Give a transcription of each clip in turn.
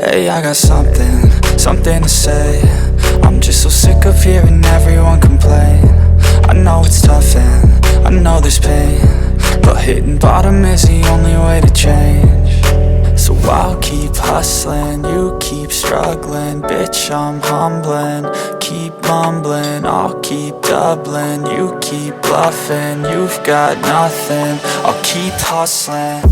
Hey, I got something to say. I'm just so sick of hearing everyone complain. I know it's tough and I know there's pain, but hitting bottom is the only way to change. So I'll keep hustling, you keep struggling. Bitch, I'm humbling, keep mumbling. I'll keep doubling, you keep bluffing. You've got nothing, I'll keep hustling.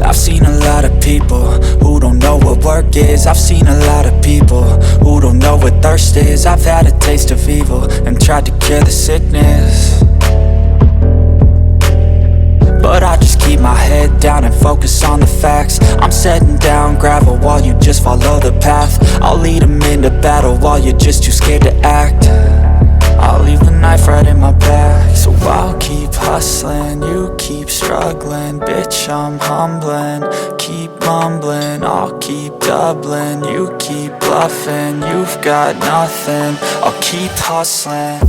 I've seen a lot of people who don't know what work is. I've seen a lot of people who don't know what thirst is. I've had a taste of evil and tried to cure the sickness, but I just keep my head down and focus on the facts. I'm setting down gravel while you just follow the path. I'll lead them into battle while you're just too scared to act. I'll leave the knife right in my back. So I'll keep hustling, you keep struggling. Bitch, I'm humbling, keep mumbling. I'll keep doubling, you keep bluffing. You've got nothing, I'll keep hustling.